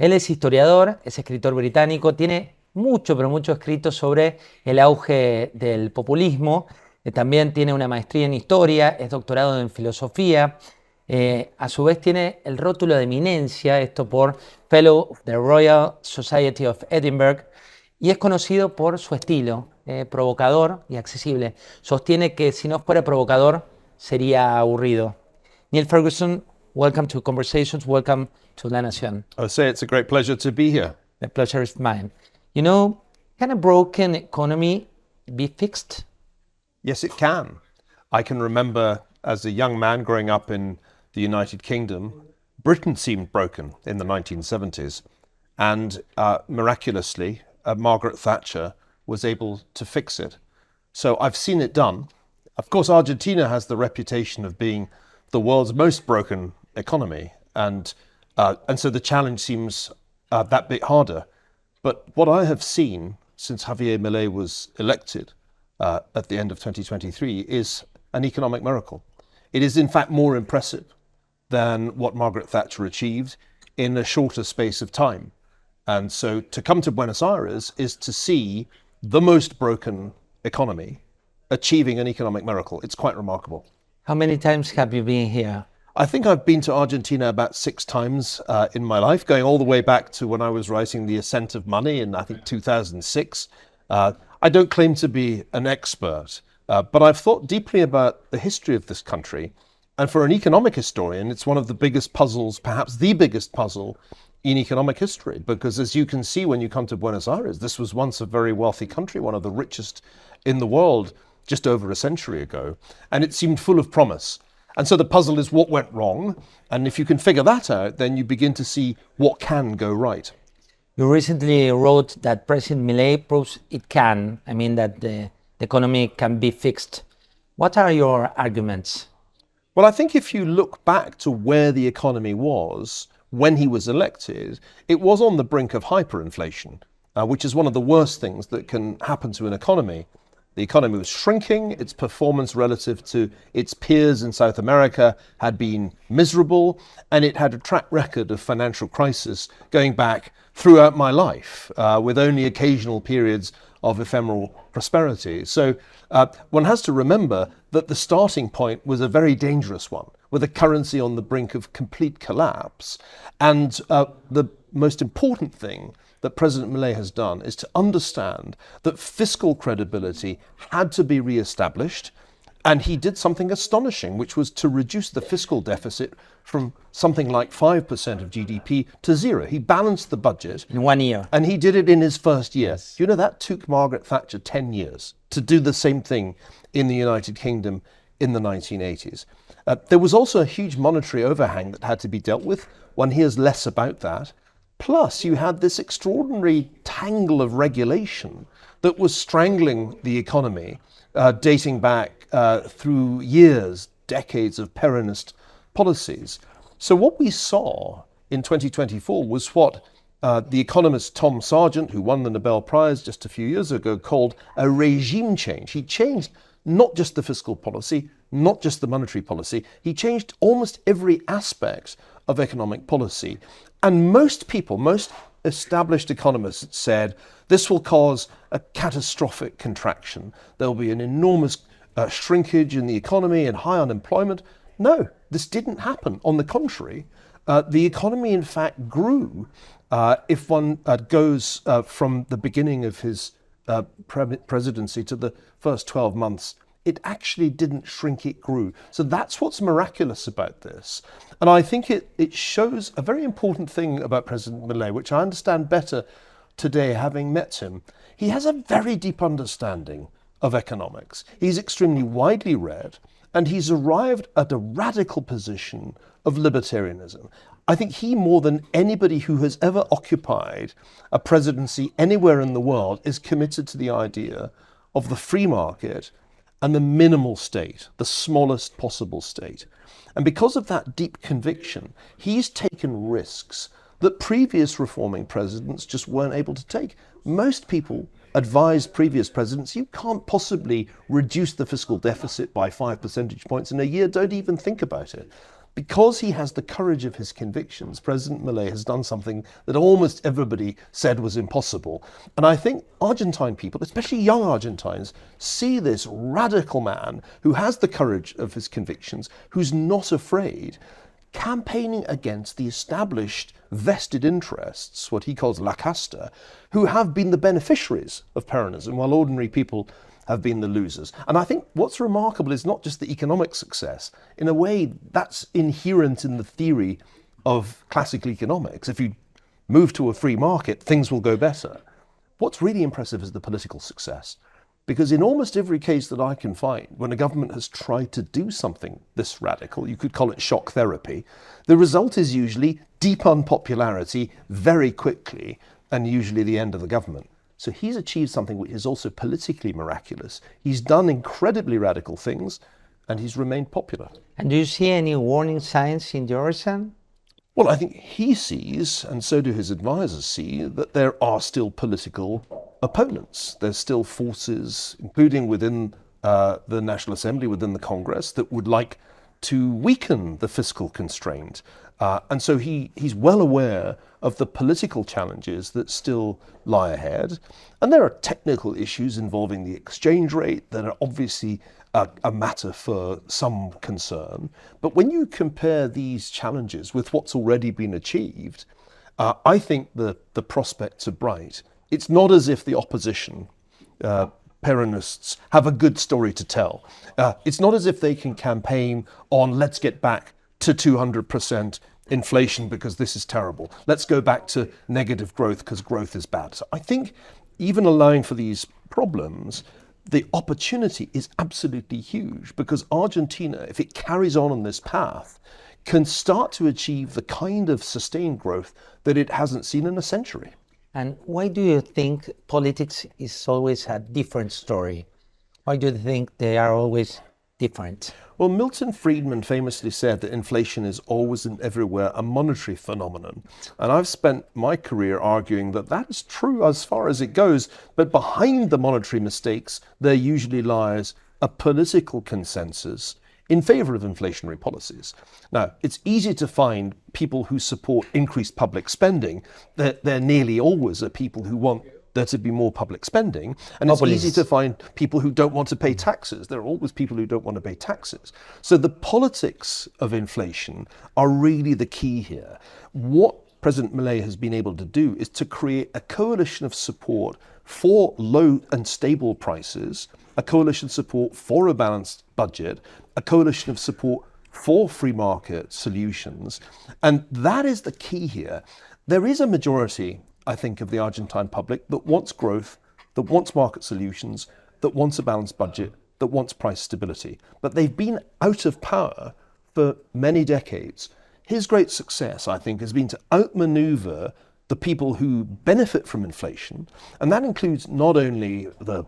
Él es historiador, es escritor británico, tiene mucho, pero mucho escrito sobre el auge del populismo. También tiene una maestría en historia, es doctorado en filosofía. A su vez tiene el rótulo de eminencia, esto por Fellow of the Royal Society of Edinburgh, y es conocido por su estilo, provocador y accesible. Sostiene que si no fuera provocador, sería aburrido. Niall Ferguson, welcome to Conversations, welcome to La Nación. I would say it's a great pleasure to be here. The pleasure is mine. You know, can a broken economy be fixed? Yes, it can. I can remember as a young man growing up in the United Kingdom, Britain seemed broken in the 1970s. And miraculously, Margaret Thatcher was able to fix it. So I've seen it done. Of course, Argentina has the reputation of being the world's most broken economy. And so the challenge seems that bit harder. But what I have seen since Javier Milei was elected at the end of 2023 is an economic miracle. It is in fact more impressive than what Margaret Thatcher achieved in a shorter space of time. And so to come to Buenos Aires is to see the most broken economy achieving an economic miracle. It's quite remarkable. How many times have you been here? I think I've been to Argentina about 6 times in my life, going all the way back to when I was writing The Ascent of Money in, I think, 2006. I don't claim to be an expert, but I've thought deeply about the history of this country. And for an economic historian, it's one of the biggest puzzles, perhaps the biggest puzzle in economic history, because as you can see when you come to Buenos Aires, this was once a very wealthy country, one of the richest in the world just over a century ago, and it seemed full of promise. And so the puzzle is what went wrong, and if you can figure that out, then you begin to see what can go right. You recently wrote that President Milei proves it can. I mean that the economy can be fixed. What are your arguments? Well, I think if you look back to where the economy was when he was elected, it was on the brink of hyperinflation, which is one of the worst things that can happen to an economy. The economy was shrinking, its performance relative to its peers in South America had been miserable, and it had a track record of financial crisis going back throughout my life, with only occasional periods of ephemeral prosperity. So one has to remember that the starting point was a very dangerous one, with a currency on the brink of complete collapse. And the most important thing that President Milei has done is to understand that fiscal credibility had to be re-established, and he did something astonishing, which was to reduce the fiscal deficit from something like 5% of GDP to 0. He balanced the budget. In 1 year. And he did it in his first year. Yes. You know, that took Margaret Thatcher 10 years to do the same thing in the United Kingdom in the 1980s. There was also a huge monetary overhang that had to be dealt with. One hears less about that. Plus, you had this extraordinary tangle of regulation that was strangling the economy, dating back through years, decades of Peronist policies. So what we saw in 2024 was what the economist Tom Sargent, who won the Nobel Prize just a few years ago, called a regime change. He changed not just the fiscal policy, not just the monetary policy, he changed almost every aspect of economic policy. And most people, most established economists said this will cause a catastrophic contraction. There'll be an enormous shrinkage in the economy and high unemployment. No, this didn't happen. On the contrary, the economy in fact grew. If one goes from the beginning of his presidency to the first 12 months, it actually didn't shrink, it grew. So that's what's miraculous about this. And I think it shows a very important thing about President Milei, which I understand better today having met him. He has a very deep understanding of economics. He's extremely widely read, and he's arrived at a radical position of libertarianism. I think he, more than anybody who has ever occupied a presidency anywhere in the world, is committed to the idea of the free market and the minimal state, the smallest possible state. And because of that deep conviction, he's taken risks that previous reforming presidents just weren't able to take. Most people advised previous presidents, you can't possibly reduce the fiscal deficit by 5 percentage points in a year, don't even think about it. because he has the courage of his convictions, President Milei has done something that almost everybody said was impossible. And I think Argentine people, especially young Argentines, see this radical man who has the courage of his convictions, who's not afraid, campaigning against the established vested interests, what he calls La Casta, who have been the beneficiaries of Peronism, while ordinary people have been the losers. And I think what's remarkable is not just the economic success. In a way, that's inherent in the theory of classical economics. If you move to a free market, things will go better. What's really impressive is the political success. Because in almost every case that I can find, when a government has tried to do something this radical, you could call it shock therapy, the result is usually deep unpopularity very quickly, and usually the end of the government. So he's achieved something which is also politically miraculous. He's done incredibly radical things, and he's remained popular. And do you see any warning signs in the horizon? Well, I think he sees, and so do his advisors see, that there are still political opponents. There's still forces, including within the National Assembly, within the Congress, that would like to weaken the fiscal constraint. And so he's well aware of the political challenges that still lie ahead. And there are technical issues involving the exchange rate that are obviously a matter for some concern. But when you compare these challenges with what's already been achieved, I think the prospects are bright. It's not as if the opposition, Peronists, have a good story to tell. It's not as if they can campaign on let's get back to 200% inflation because this is terrible. Let's go back to negative growth because growth is bad. So I think even allowing for these problems, the opportunity is absolutely huge because Argentina, if it carries on this path, can start to achieve the kind of sustained growth that it hasn't seen in a century. And why do you think politics is always a different story? Why do you think they are always different? Well, Milton Friedman famously said that inflation is always and everywhere a monetary phenomenon. And I've spent my career arguing that that is true as far as it goes, but behind the monetary mistakes, there usually lies a political consensus in favor of inflationary policies. Now, it's easy to find people who support increased public spending. There nearly always are people who want there to be more public spending. And it's easy to find people who don't want to pay taxes. There are always people who don't want to pay taxes. So the politics of inflation are really the key here. What President Milei has been able to do is to create a coalition of support for low and stable prices, a coalition support for a balanced budget, a coalition of support for free market solutions. And that is the key here. There is a majority, I think, of the Argentine public that wants growth, that wants market solutions, that wants a balanced budget, that wants price stability. But they've been out of power for many decades. His great success, I think, has been to outmaneuver the people who benefit from inflation. And that includes not only the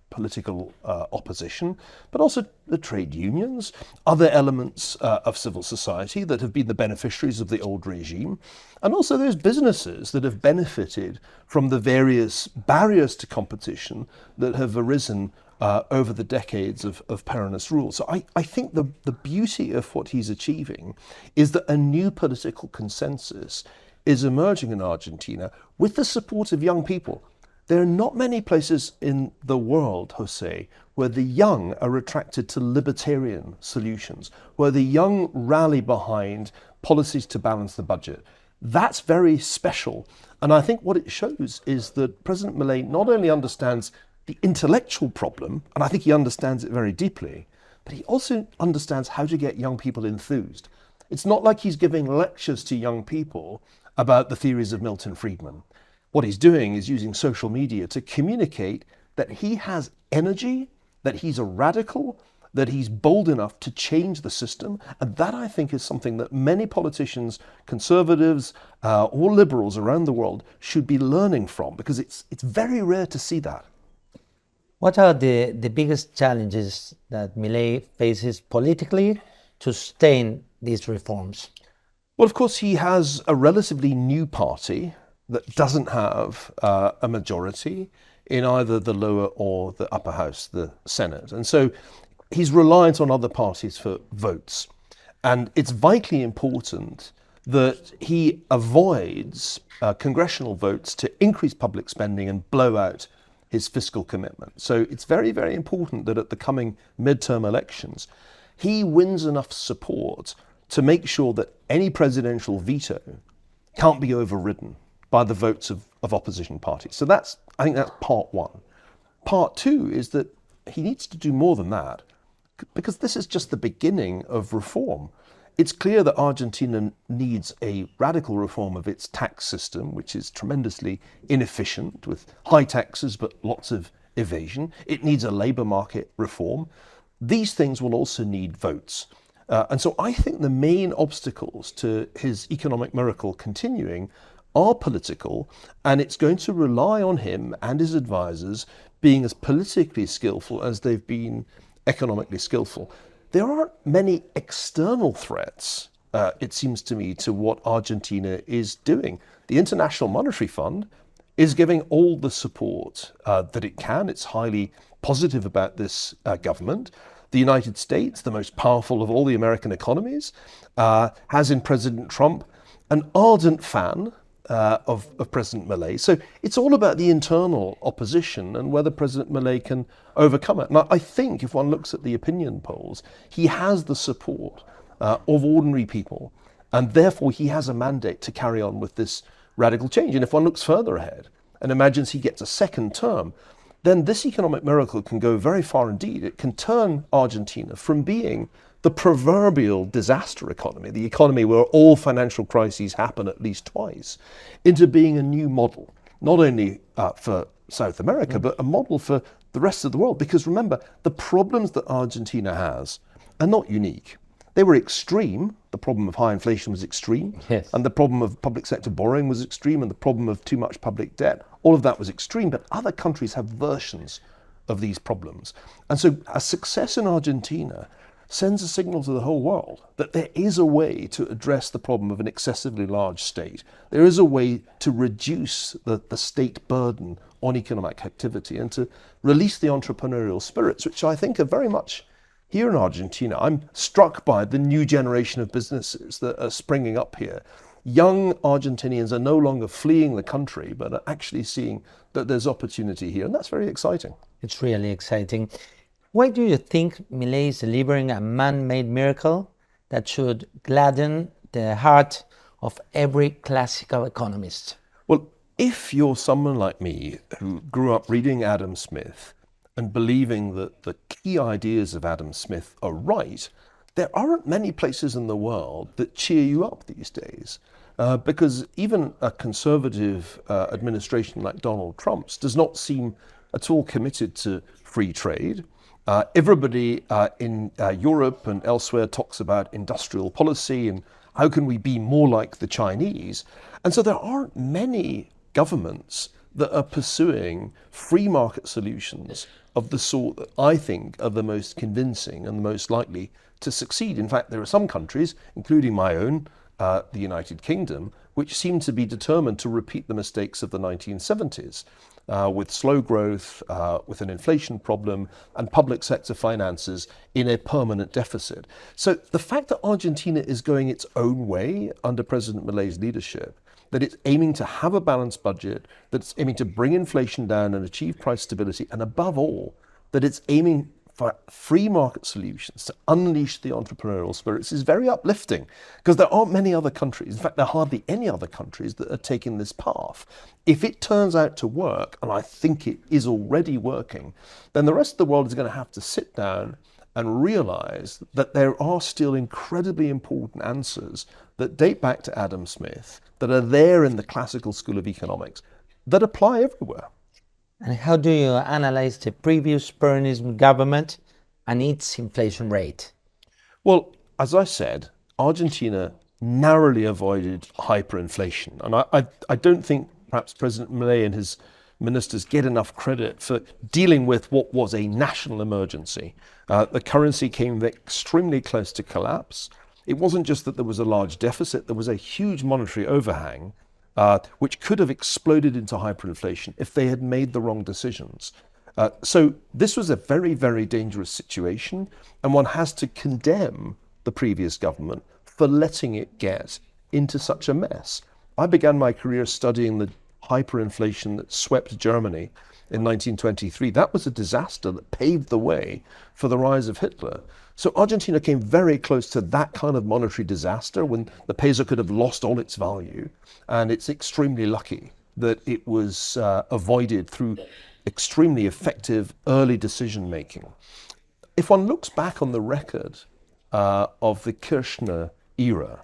political opposition, but also the trade unions, other elements of civil society that have been the beneficiaries of the old regime, and also those businesses that have benefited from the various barriers to competition that have arisen over the decades of Peronist rule. So I think the beauty of what he's achieving is that a new political consensus is emerging in Argentina with the support of young people. There are not many places in the world, Jose, where the young are attracted to libertarian solutions, where the young rally behind policies to balance the budget. That's very special. And I think what it shows is that President Milei not only understands the intellectual problem, and I think he understands it very deeply, but he also understands how to get young people enthused. It's not like he's giving lectures to young people about the theories of Milton Friedman. What he's doing is using social media to communicate that he has energy, that he's a radical, that he's bold enough to change the system. And that, I think, is something that many politicians, conservatives or liberals around the world should be learning from, because it's very rare to see that. What are the biggest challenges that Milei faces politically to sustain these reforms? Well, of course, he has a relatively new party that doesn't have a majority in either the lower or the upper house, the Senate. And so he's reliant on other parties for votes. And it's vitally important that he avoids congressional votes to increase public spending and blow out his fiscal commitment. So it's very, very important that at the coming midterm elections, he wins enough support to make sure that any presidential veto can't be overridden by the votes of opposition parties. So I think that's part one. Part two is that he needs to do more than that, because this is just the beginning of reform. It's clear that Argentina needs a radical reform of its tax system, which is tremendously inefficient with high taxes but lots of evasion. It needs a labour market reform. These things will also need votes. And so I think the main obstacles to his economic miracle continuing are political, and it's going to rely on him and his advisors being as politically skillful as they've been economically skillful. There aren't many external threats, it seems to me, to what Argentina is doing. The International Monetary Fund is giving all the support that it can. It's highly positive about this government. The United States, the most powerful of all the American economies, has in President Trump an ardent fan of President Milei. So it's all about the internal opposition and whether President Milei can overcome it. Now, I think if one looks at the opinion polls, he has the support of ordinary people, and therefore he has a mandate to carry on with this radical change. And if one looks further ahead and imagines he gets a second term, then this economic miracle can go very far indeed. It can turn Argentina from being the proverbial disaster economy, the economy where all financial crises happen at least twice, into being a new model, not only for South America, but a model for the rest of the world. Because remember, the problems that Argentina has are not unique. They were extreme. The problem of high inflation was extreme. Yes. And the problem of public sector borrowing was extreme, and the problem of too much public debt, all of that was extreme. But other countries have versions of these problems. And so a success in Argentina sends a signal to the whole world that there is a way to address the problem of an excessively large state. There is a way to reduce the state burden on economic activity and to release the entrepreneurial spirits, which I think are very much here in Argentina. I'm struck by the new generation of businesses that are springing up here. Young Argentinians are no longer fleeing the country, but are actually seeing that there's opportunity here, and that's very exciting. It's really exciting. Why do you think Milei is delivering a man-made miracle that should gladden the heart of every classical economist? Well, if you're someone like me who grew up reading Adam Smith and believing that the key ideas of Adam Smith are right, there aren't many places in the world that cheer you up these days. Because even a conservative administration like Donald Trump's does not seem at all committed to free trade. Everybody in Europe and elsewhere talks about industrial policy and how can we be more like the Chinese. And so there aren't many governments that are pursuing free market solutions of the sort that I think are the most convincing and the most likely to succeed. In fact, there are some countries, including my own, the United Kingdom, which seem to be determined to repeat the mistakes of the 1970s. With slow growth, with an inflation problem, and public sector finances in a permanent deficit. So the fact that Argentina is going its own way under President Milei's leadership, that it's aiming to have a balanced budget, that it's aiming to bring inflation down and achieve price stability, and above all, that it's aiming for free market solutions to unleash the entrepreneurial spirits is very uplifting, because there aren't many other countries, in fact there are hardly any other countries that are taking this path. If it turns out to work, and I think it is already working, then the rest of the world is going to have to sit down and realize that there are still incredibly important answers that date back to Adam Smith, that are there in the classical school of economics, that apply everywhere. And how do you analyze the previous Peronism government and its inflation rate? Well, as I said, Argentina narrowly avoided hyperinflation. And I don't think perhaps President Milei and his ministers get enough credit for dealing with what was a national emergency. The currency came extremely close to collapse. It wasn't just that there was a large deficit, there was a huge monetary overhang, which could have exploded into hyperinflation if they had made the wrong decisions. So this was a very, very dangerous situation, and one has to condemn the previous government for letting it get into such a mess. I began my career studying the hyperinflation that swept Germany in 1923. That was a disaster that paved the way for the rise of Hitler. So Argentina came very close to that kind of monetary disaster when the peso could have lost all its value. And it's extremely lucky that it was avoided through extremely effective early decision making. If one looks back on the record of the Kirchner era,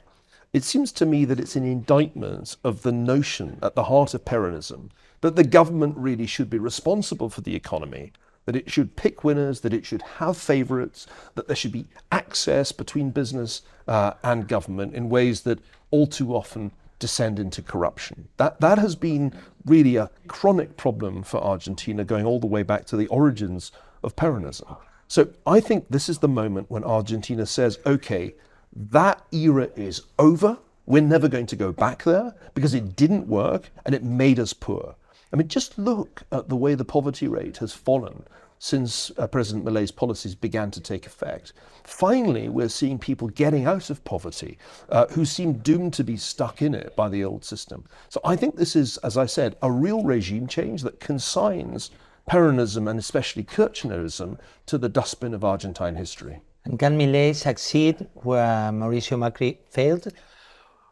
it seems to me that it's an indictment of the notion at the heart of Peronism that the government really should be responsible for the economy, that it should pick winners, that it should have favourites, that there should be access between business and government in ways that all too often descend into corruption. That has been really a chronic problem for Argentina going all the way back to the origins of Peronism. So I think this is the moment when Argentina says, okay, that era is over. We're never going to go back there because it didn't work and it made us poor. I mean, just look at the way the poverty rate has fallen since President Milei's policies began to take effect. Finally, we're seeing people getting out of poverty who seem doomed to be stuck in it by the old system. So I think this is, as I said, a real regime change that consigns Peronism and especially Kirchnerism to the dustbin of Argentine history. And can Milei succeed where Mauricio Macri failed?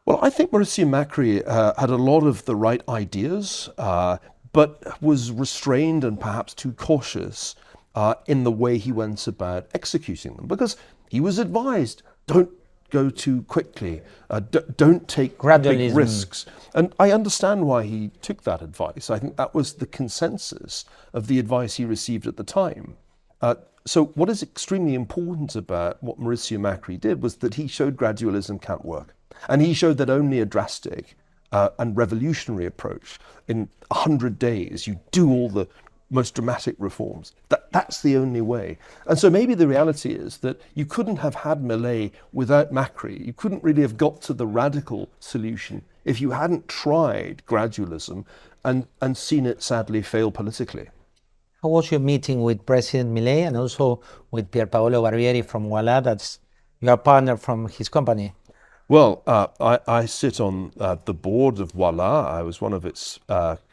Well, I think Mauricio Macri had a lot of the right ideas, but was restrained and perhaps too cautious in the way he went about executing them, because he was advised, don't go too quickly, don't take big risks. And I understand why he took that advice. I think that was the consensus of the advice he received at the time. So what is extremely important about what Mauricio Macri did was that he showed gradualism can't work. And he showed that only a drastic and revolutionary approach, in 100 days, you do all the most dramatic reforms. That's the only way. And so maybe the reality is that you couldn't have had Milei without Macri. You couldn't really have got to the radical solution if you hadn't tried gradualism and seen it sadly fail politically. How was your meeting with President Milei and also with Pierpaolo Barbieri from Voilà, that's your partner from his company? Well, I sit on the board of Voilà. I was one of its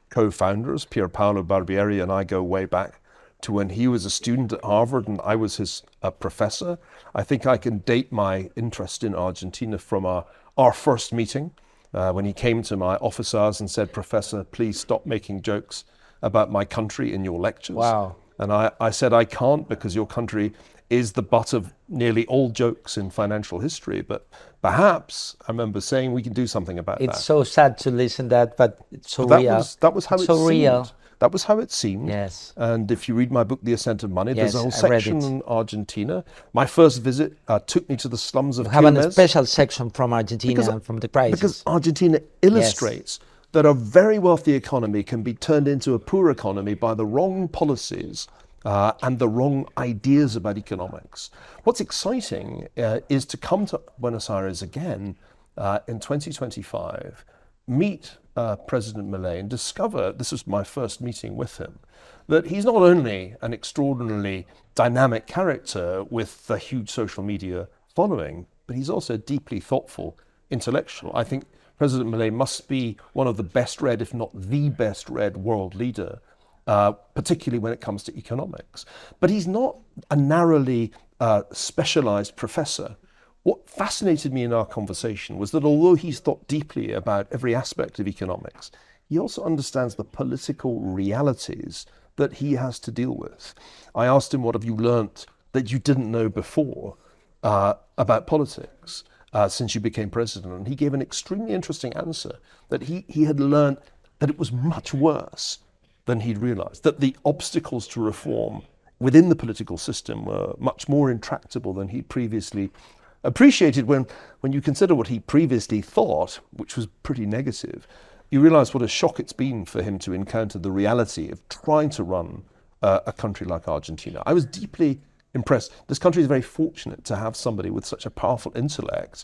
co-founders. Pierpaolo Barbieri and I go way back to when he was a student at Harvard and I was his professor. I think I can date my interest in Argentina from our first meeting when he came to my office hours and said, "Professor, please stop making jokes about my country in your lectures." Wow. And I said, I can't, because your country is the butt of nearly all jokes in financial history. But perhaps, I remember saying, we can do something about that. It's so sad to listen to that, but it's so real. That was how it seemed. Real. That was how it seemed. Yes. And if you read my book, The Ascent of Money, yes, there's a whole section on Argentina. My first visit took me to the slums of Quilmes. Have a special section from Argentina and from the crisis. Because Argentina illustrates that a very wealthy economy can be turned into a poor economy by the wrong policies and the wrong ideas about economics. What's exciting is to come to Buenos Aires again in 2025, meet President Milei and discover, this was my first meeting with him, that he's not only an extraordinarily dynamic character with a huge social media following, but he's also a deeply thoughtful intellectual. I think President Milei must be one of the best read, if not the best read world leader, particularly when it comes to economics. But he's not a narrowly specialized professor. What fascinated me in our conversation was that although he's thought deeply about every aspect of economics, he also understands the political realities that he has to deal with. I asked him, what have you learnt that you didn't know before about politics since you became president? And he gave an extremely interesting answer, that he had learned that it was much worse than he'd realized, that the obstacles to reform within the political system were much more intractable than he'd previously appreciated. When you consider what he previously thought, which was pretty negative, you realize what a shock it's been for him to encounter the reality of trying to run a country like Argentina. I was deeply impressed. This country is very fortunate to have somebody with such a powerful intellect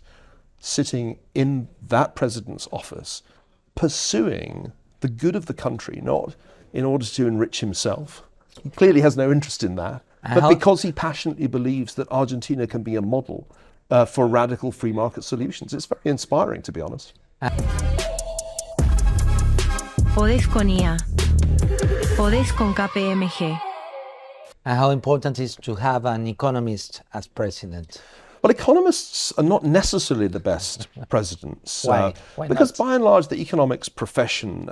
sitting in that president's office, pursuing the good of the country, not in order to enrich himself. He clearly has no interest in that, but because he passionately believes that Argentina can be a model for radical free market solutions. It's very inspiring, to be honest. Podés con IA. Podés con KPMG. And how important is to have an economist as president? Well, economists are not necessarily the best presidents. Why? Why because not? by and large, the economics profession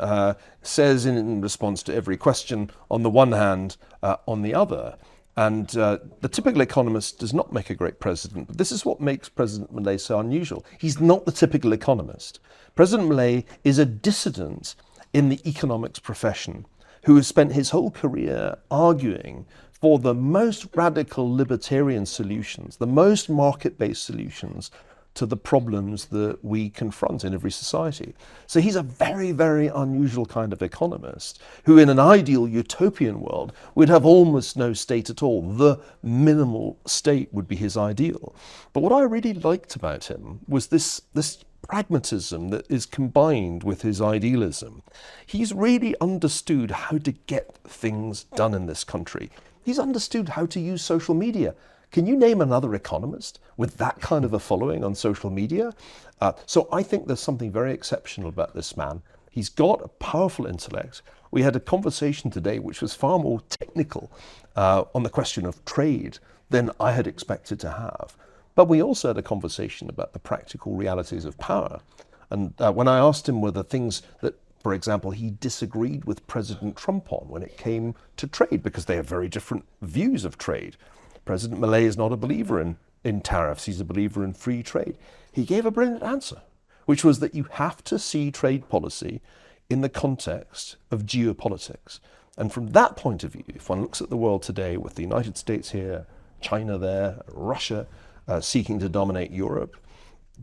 says in response to every question, on the one hand, on the other. And the typical economist does not make a great president. But this is what makes President Milei so unusual. He's not the typical economist. President Milei is a dissident in the economics profession who has spent his whole career arguing for the most radical libertarian solutions, the most market-based solutions to the problems that we confront in every society. So he's a very, very unusual kind of economist who in an ideal utopian world would have almost no state at all. The minimal state would be his ideal. But what I really liked about him was this pragmatism that is combined with his idealism. He's really understood how to get things done in this country. He's understood how to use social media. Can you name another economist with that kind of a following on social media? So I think there's something very exceptional about this man. He's got a powerful intellect. We had a conversation today which was far more technical on the question of trade than I had expected to have. But we also had a conversation about the practical realities of power. And when I asked him whether things that, for example, he disagreed with President Trump on when it came to trade, because they have very different views of trade. President Milei is not a believer in tariffs. He's a believer in free trade. He gave a brilliant answer, which was that you have to see trade policy in the context of geopolitics. And from that point of view, if one looks at the world today with the United States here, China there, Russia seeking to dominate Europe,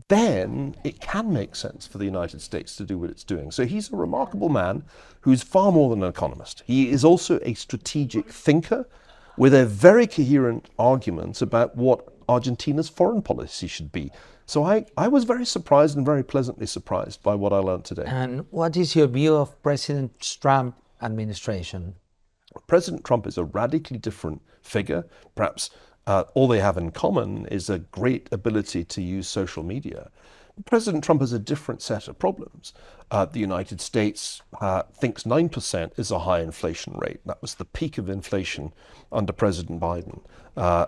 then it can make sense for the United States to do what it's doing. So he's a remarkable man who's far more than an economist. He is also a strategic thinker with a very coherent argument about what Argentina's foreign policy should be. So I was very surprised and very pleasantly surprised by what I learned today. And what is your view of President Trump's administration? President Trump is a radically different figure. Perhaps all they have in common is a great ability to use social media. President Trump has a different set of problems. The United States thinks 9% is a high inflation rate. That was the peak of inflation under President Biden.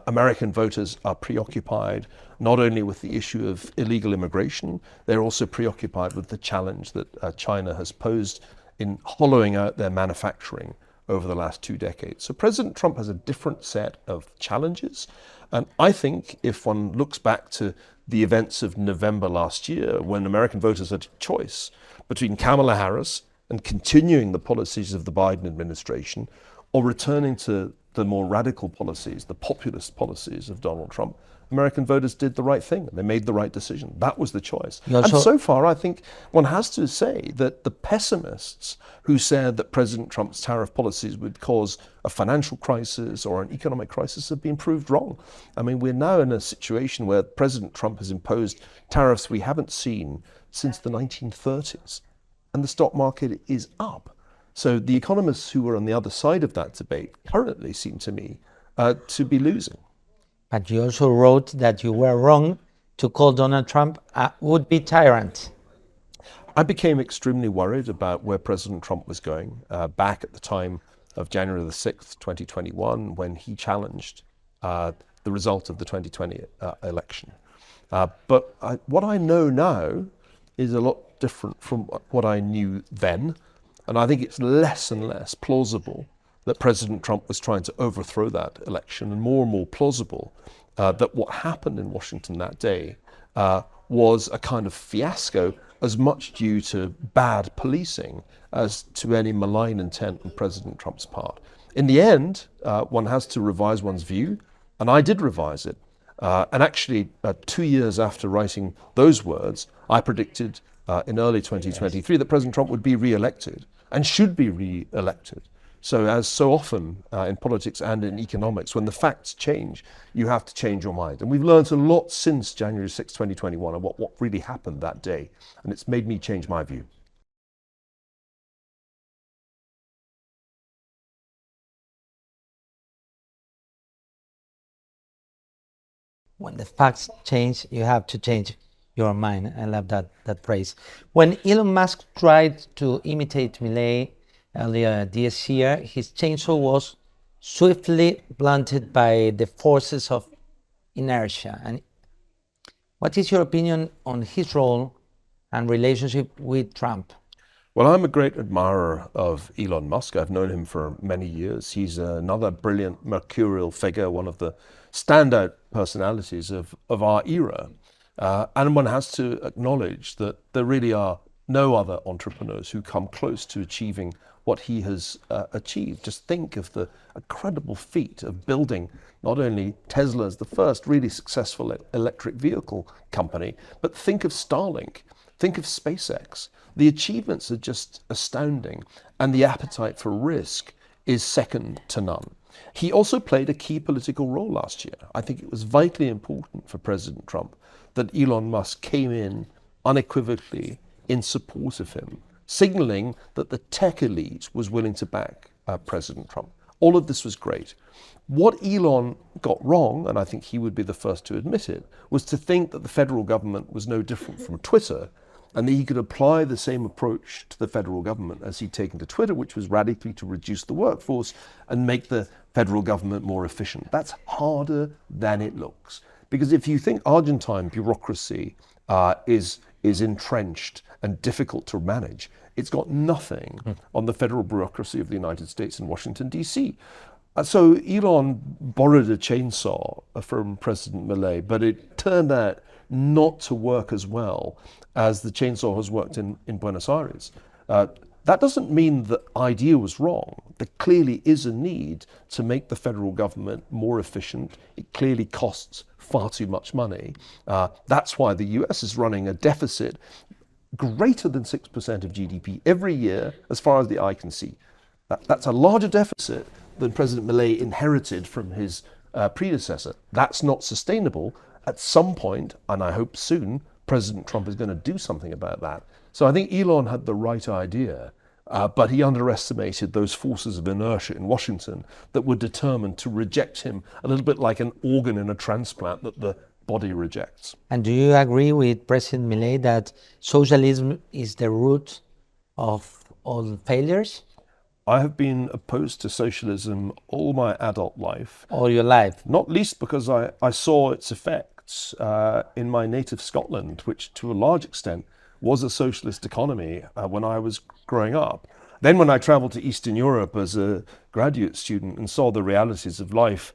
American voters are preoccupied not only with the issue of illegal immigration, they're also preoccupied with the challenge that China has posed in hollowing out their manufacturing over the last 2 decades. So President Trump has a different set of challenges. And I think if one looks back to the events of November last year, when American voters had a choice between Kamala Harris and continuing the policies of the Biden administration or returning to the more radical policies, the populist policies of Donald Trump, American voters did the right thing. They made the right decision. That was the choice. And so far, I think one has to say that the pessimists who said that President Trump's tariff policies would cause a financial crisis or an economic crisis have been proved wrong. I mean, we're now in a situation where President Trump has imposed tariffs we haven't seen since the 1930s, and the stock market is up. So the economists who were on the other side of that debate currently seem to me to be losing. But you also wrote that you were wrong to call Donald Trump a would-be tyrant. I became extremely worried about where President Trump was going back at the time of January the 6th, 2021, when he challenged the result of the 2020 election. But what I know now is a lot different from what I knew then. And I think it's less and less plausible that President Trump was trying to overthrow that election, and more plausible that what happened in Washington that day was a kind of fiasco, as much due to bad policing as to any malign intent on President Trump's part. In the end, one has to revise one's view, and I did revise it. And actually, 2 years after writing those words, I predicted in early 2023 that President Trump would be re-elected and should be re-elected. So as so often in politics and in economics, when the facts change, you have to change your mind. And we've learned a lot since January 6, 2021 about what really happened that day. And it's made me change my view. when the facts change, you have to change your mind. I love that phrase. When Elon Musk tried to imitate Milei earlier this year, his chainsaw was swiftly blunted by the forces of inertia. And what is your opinion on his role and relationship with Trump? Well, I'm a great admirer of Elon Musk. I've known him for many years. He's another brilliant mercurial figure, one of the standout personalities of our era. And one has to acknowledge that there really are no other entrepreneurs who come close to achieving what he has achieved. Just think of the incredible feat of building not only Tesla as the first really successful electric vehicle company, but think of Starlink, think of SpaceX. The achievements are just astounding, and the appetite for risk is second to none. He also played a key political role last year. I think it was vitally important for President Trump that Elon Musk came in unequivocally in support of him, signaling that the tech elite was willing to back President Trump. All of this was great. What Elon got wrong, and I think he would be the first to admit it, was to think that the federal government was no different from Twitter, and that he could apply the same approach to the federal government as he'd taken to Twitter, which was radically to reduce the workforce and make the federal government more efficient. That's harder than it looks. Because if you think Argentine bureaucracy is entrenched and difficult to manage, it's got nothing on the federal bureaucracy of the United States and Washington, D.C. So Elon borrowed a chainsaw from President Milei, but it turned out not to work as well as the chainsaw has worked in Buenos Aires. That doesn't mean the idea was wrong. There clearly is a need to make the federal government more efficient. It clearly costs far too much money. That's why the US is running a deficit greater than 6% of GDP every year, as far as the eye can see. That's a larger deficit than President Milei inherited from his predecessor. That's not sustainable. At some point, and I hope soon, President Trump is going to do something about that. So I think Elon had the right idea, but he underestimated those forces of inertia in Washington that were determined to reject him a little bit like an organ in a transplant that the body rejects. And do you agree with President Milei that socialism is the root of all failures? I have been opposed to socialism all my adult life. All your life? Not least because I saw its effects in my native Scotland, which to a large extent was a socialist economy when I was growing up. Then when I traveled to Eastern Europe as a graduate student and saw the realities of life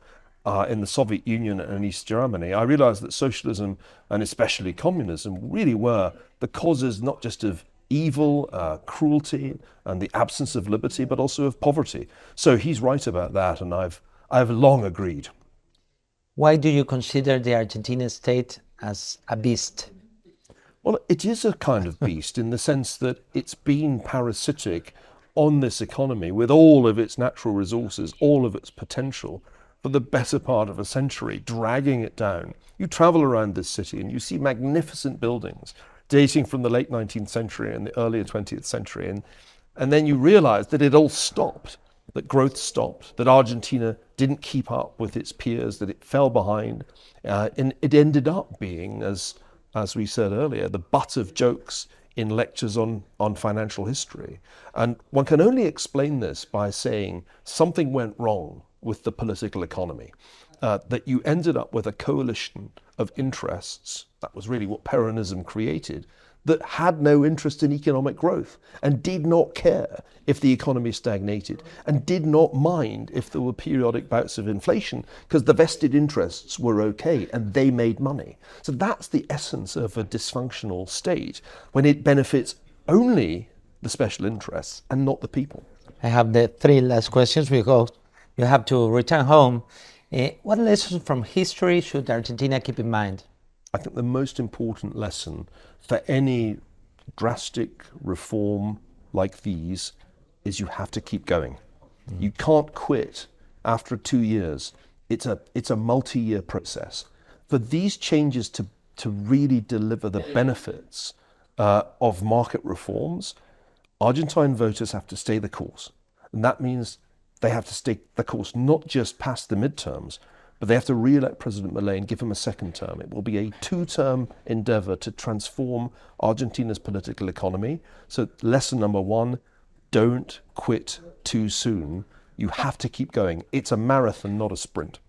in the Soviet Union and East Germany, I realized that socialism, and especially communism, really were the causes not just of evil, cruelty, and the absence of liberty, but also of poverty. So he's right about that, and I've long agreed. Why do you consider the Argentine state as a beast? Well, it is a kind of beast in the sense that it's been parasitic on this economy with all of its natural resources, all of its potential, for the better part of a century, dragging it down. You travel around this city and you see magnificent buildings dating from the late 19th century and the earlier 20th century. And then you realize that it all stopped, that growth stopped, that Argentina didn't keep up with its peers, that it fell behind. And it ended up being, as we said earlier, the butt of jokes in lectures on financial history. And one can only explain this by saying something went wrong with the political economy, that you ended up with a coalition of interests, that was really what Peronism created, that had no interest in economic growth and did not care if the economy stagnated and did not mind if there were periodic bouts of inflation because the vested interests were okay and they made money. So that's the essence of a dysfunctional state, when it benefits only the special interests and not the people. I have the three last questions because you have to return home. What lessons from history should Argentina keep in mind? I think the most important lesson for any drastic reform like these is you have to keep going. You can't quit after 2 years. It's a multi-year process. For these changes to really deliver the benefits of market reforms, Argentine voters have to stay the course. And that means they have to stay the course not just past the midterms, but they have to re-elect President Milei and give him a second term. It will be a two-term endeavor to transform Argentina's political economy. So lesson number one, don't quit too soon. You have to keep going. It's a marathon, not a sprint.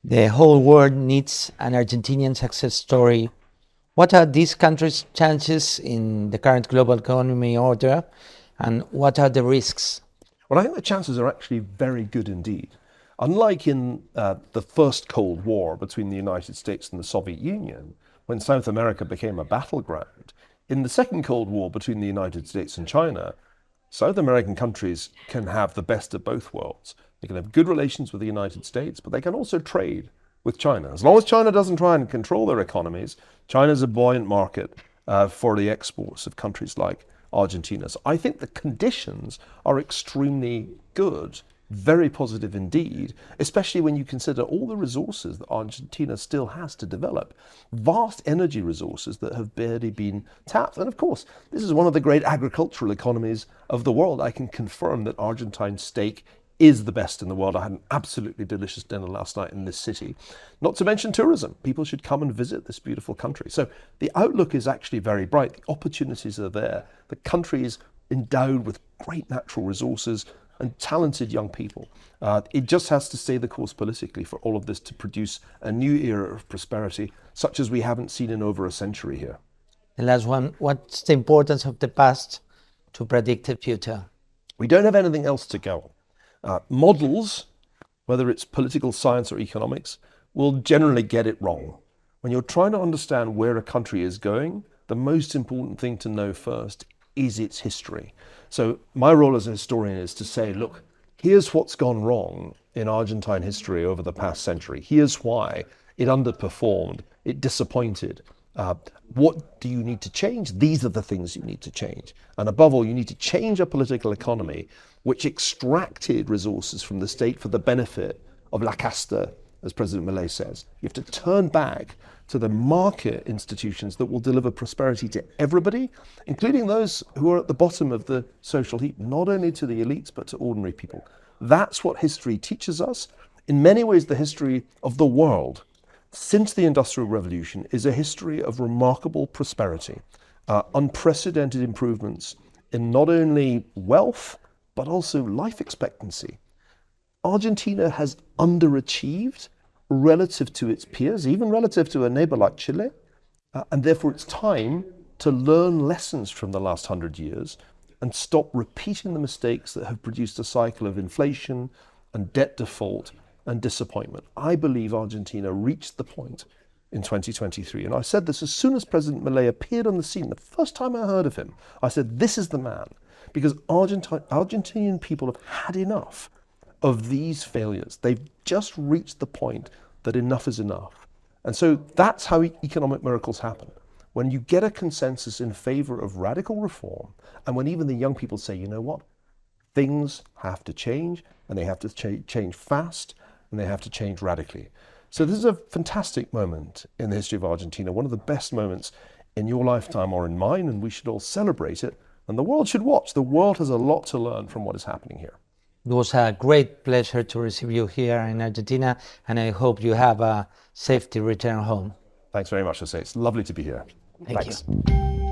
The whole world needs an Argentinian success story. What are these countries' chances in the current global economy order, and what are the risks? Well, I think the chances are actually very good indeed. Unlike in the first Cold War between the United States and the Soviet Union, when South America became a battleground, in the second Cold War between the United States and China, South American countries can have the best of both worlds. They can have good relations with the United States, but they can also trade with China. As long as China doesn't try and control their economies, China's a buoyant market for the exports of countries like Argentina. So I think the conditions are extremely good, very positive indeed, especially when you consider all the resources that Argentina still has to develop. Vast energy resources that have barely been tapped. And of course, this is one of the great agricultural economies of the world. I can confirm that Argentine steak is the best in the world. I had an absolutely delicious dinner last night in this city. Not to mention tourism. People should come and visit this beautiful country. So the outlook is actually very bright. The opportunities are there. The country is endowed with great natural resources and talented young people. It just has to stay the course politically for all of this to produce a new era of prosperity, such as we haven't seen in over a century here. The last one, what's the importance of the past to predict the future? We don't have anything else to go on. Models, whether it's political science or economics, will generally get it wrong. When you're trying to understand where a country is going, the most important thing to know first is its history. So my role as a historian is to say, look, here's what's gone wrong in Argentine history over the past century. Here's why it underperformed, it disappointed. What do you need to change? These are the things you need to change. And above all, you need to change a political economy which extracted resources from the state for the benefit of La Casta, as President Milei says. You have to turn back to the market institutions that will deliver prosperity to everybody, including those who are at the bottom of the social heap, not only to the elites, but to ordinary people. That's what history teaches us. In many ways, the history of the world since the Industrial Revolution is a history of remarkable prosperity, unprecedented improvements in not only wealth, but also life expectancy. Argentina has underachieved relative to its peers, even relative to a neighbor like Chile, and therefore it's time to learn lessons from the last 100 years and stop repeating the mistakes that have produced a cycle of inflation and debt default and disappointment. I believe Argentina reached the point in 2023, and I said this as soon as President Milei appeared on the scene. The first time I heard of him, I said, this is the man, because Argentinian people have had enough of these failures. They've just reached the point that enough is enough. And so that's how economic miracles happen. When you get a consensus in favor of radical reform, and when even the young people say, you know what, things have to change, and they have to change fast, and they have to change radically. So this is a fantastic moment in the history of Argentina, one of the best moments in your lifetime or in mine, and we should all celebrate it. And the world should watch. The world has a lot to learn from what is happening here. It was a great pleasure to receive you here in Argentina, and I hope you have a safety return home. Thanks very much, Jose. It's lovely to be here. Thank Thanks. you.